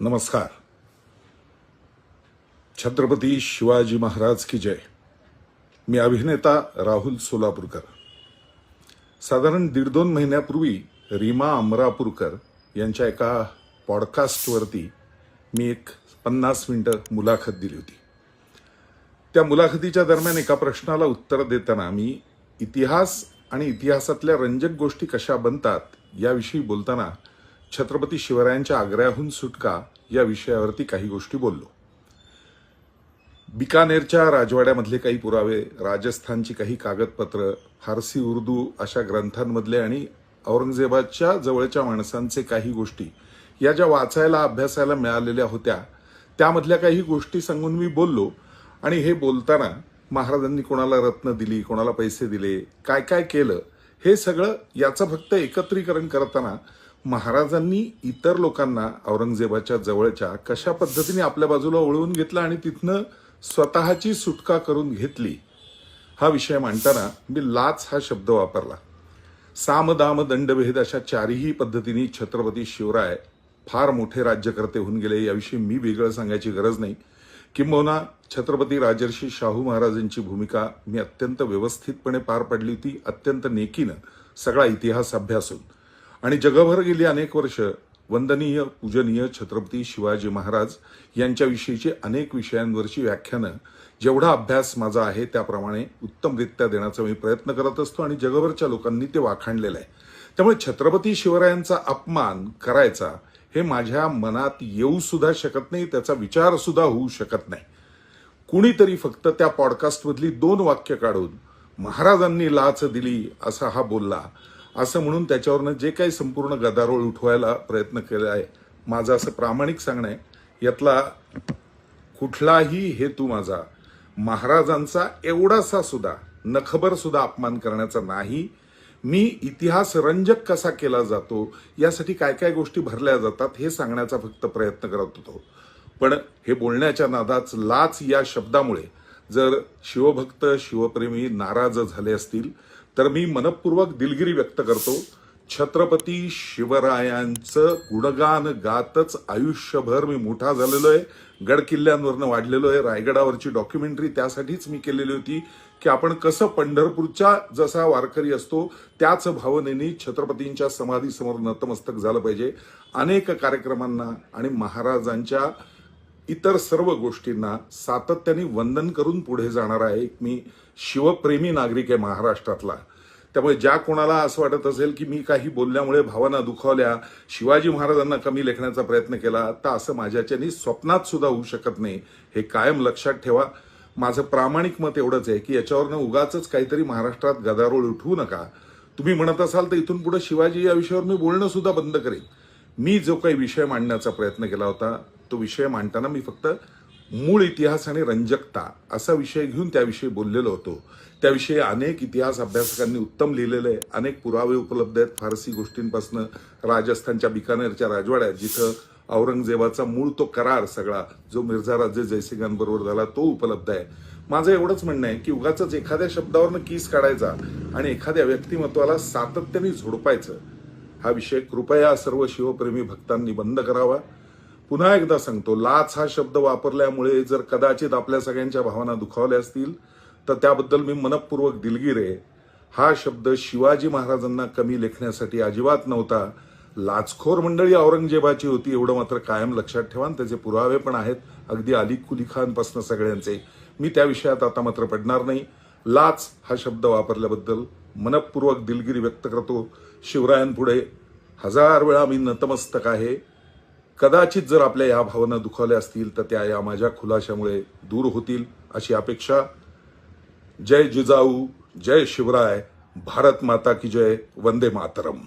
नमस्कार. छत्रपती शिवाजी महाराज की जय. मी अभिनेता राहुल सोलापूरकर. साधारण 1.5-2 महिन्यापूर्वी रीमा अमरापूरकर यांच्या एका पॉडकास्टवरती मी एक 50 मिनिटं मुलाखत दिली होती. त्या मुलाखतीच्या दरम्यान एका प्रश्नाला उत्तर देताना मी इतिहास आणि इतिहासातल्या रंजक गोष्टी कशा बनतात याविषयी बोलताना छत्रपती शिवरायांच्या आग्र्याहून सुटका या विषयावरती काही गोष्टी बोललो. बिकानेरच्या राजवाड्यामधले काही पुरावे, राजस्थानची काही कागदपत्र, फारसी उर्दू अशा ग्रंथांमधले आणि औरंगजेबाच्या जवळच्या माणसांचे काही गोष्टी या ज्या वाचायला अभ्यासायला मिळालेल्या होत्या त्यामधल्या काही गोष्टी सांगून मी बोललो. आणि हे बोलताना महाराजांनी कोणाला रत्न दिली, कोणाला पैसे दिले, काय काय केलं हे सगळं याचं फक्त एकत्रीकरण करताना महाराजांनी इतर लोकांना औरंगजेबाच्या जवळच्या कशा पद्धतीने आपल्या बाजूला वळवून घेतलं आणि तिथनं स्वतःची सुटका करून घेतली हा विषय मांडताना मी लाच हा शब्द वापरला. साम दाम दंडभेद अशा चारही पद्धतीने छत्रपती शिवराय फार मोठे राज्यकर्ते होऊन गेले याविषयी मी वेगळं सांगायची गरज नाही. किंबहुना छत्रपती राजर्षी शाहू महाराजांची भूमिका मी अत्यंत व्यवस्थितपणे पार पाडली होती, अत्यंत नेकीनं सगळा इतिहास अभ्यासून. आणि जगभर गेली अनेक वर्ष वंदनीय पूजनीय छत्रपती शिवाजी महाराज यांच्याविषयीची अनेक विषयांवरची व्याख्यानं जेवढा अभ्यास माझा आहे त्याप्रमाणे उत्तमरित्या देण्याचा मी प्रयत्न करत असतो आणि जगभरच्या लोकांनी ते वाखाणलेलं आहे. त्यामुळे छत्रपती शिवरायांचा अपमान करायचा हे माझ्या मनात येऊ सुद्धा शकत नाही, त्याचा विचार सुद्धा होऊ शकत नाही. कुणीतरी फक्त त्या पॉडकास्टमधली 2 वाक्य काढून महाराजांनी लाच दिली असा हा बोलला असं म्हणून त्याच्यावरनं जे काही संपूर्ण गदारोळ उठवायला प्रयत्न केला आहे, माझं असं प्रामाणिक सांगणं आहे, यातला कुठलाही हेतू माझा महाराजांचा एवढासा सुद्धा नखबर सुद्धा अपमान करण्याचा नाही. मी इतिहास रंजक कसा केला जातो यासाठी काय काय गोष्टी भरल्या जातात हे सांगण्याचा फक्त प्रयत्न करत होतो. पण हे बोलण्याच्या नादात लाच या शब्दामुळे जर शिवभक्त शिवप्रेमी नाराज झाले असतील तर मी मनपूर्वक दिलगिरी व्यक्त करतो. छत्रपती शिवरायांचं गुणगान गातच आयुष्यभर मी मोठा झालेलो आहे, गडकिल्ल्यांवरनं वाढलेलो आहे. रायगडावरची डॉक्युमेंटरी त्यासाठीच मी केलेली होती की आपण कसं पंढरपूरच्या जसा वारकरी असतो त्याच भावनेने छत्रपतींच्या समाधीसमोर नतमस्तक झालं पाहिजे. अनेक कार्यक्रमांना आणि महाराजांच्या इतर सर्व गोष्टींना सातत्याने वंदन करून पुढे जाणारा एक मी शिवप्रेमी नागरिक आहे महाराष्ट्रातला. त्यामुळे ज्या कोणाला असं वाटत असेल की मी काही बोलल्यामुळे भावना दुखावल्या, शिवाजी महाराजांना कमी लेखण्याचा प्रयत्न केला, तर असं माझ्याच्यानी स्वप्नात सुद्धा होऊ शकत नाही. हे कायम लक्षात ठेवा. माझं प्रामाणिक मत एवढंच आहे की याच्यावरनं उगाच काहीतरी महाराष्ट्रात गदारोळ उठवू नका. तुम्ही म्हणत असाल तर इथून पुढे शिवाजी या विषयावर मी बोलणं सुद्धा बंद करेन. मी जो काही विषय मांडण्याचा प्रयत्न केला होता तो विषय मांडताना मी फक्त मूळ इतिहास आणि रंजकता असा विषय घेऊन त्याविषयी बोललेलो होतो. त्याविषयी अनेक इतिहास अभ्यासकांनी उत्तम लिहिलेलं आहे. अनेक पुरावे उपलब्ध आहेत फारसी गोष्टींपासून राजस्थानच्या बिकानेरच्या राजवाड्यात जिथं औरंगजेबाचा मूळ तो करार सगळा जो मिर्झा राजे जयसिंगांबरोबर झाला तो उपलब्ध आहे. माझं एवढंच म्हणणं आहे की उगाच एखाद्या शब्दावरनं कीस काढायचा आणि एखाद्या व्यक्तिमत्वाला सातत्याने झोडपायचं हा विषय कृपया सर्व शिवप्रेमी भक्तांनी बंद करावा. पुन्हा एकदा सांगतो, लाच हा शब्द वापरल्यामुळे जर कदाचित आपल्या सगळ्यांच्या भावना दुखावल्या असतील तर त्याबद्दल मी मनपूर्वक दिलगीर आहे. हा शब्द शिवाजी महाराजांना कमी लेखण्यासाठी अजिबात नव्हता. लाचखोर मंडळी औरंगजेबाची होती एवढं मात्र कायम लक्षात ठेवा. त्याचे पुरावे पण आहेत अगदी अली कुली खानपासून सगळ्यांचे. मी त्या विषयात आता मात्र पडणार नाही. लाच हा शब्द वापरल्याबद्दल मनपूर्वक दिलगिरी व्यक्त करतो. शिवरायांपुढे 1000 वेळा मी नतमस्तक आहे. कदाचित जर आपल्या या भावना दुखावल्या असतील तर त्या या माझ्या खुलाशामुळे दूर होतील अशी अपेक्षा. जय जिजाऊ, जय शिवराय, भारत माता की जय, वंदे मातरम.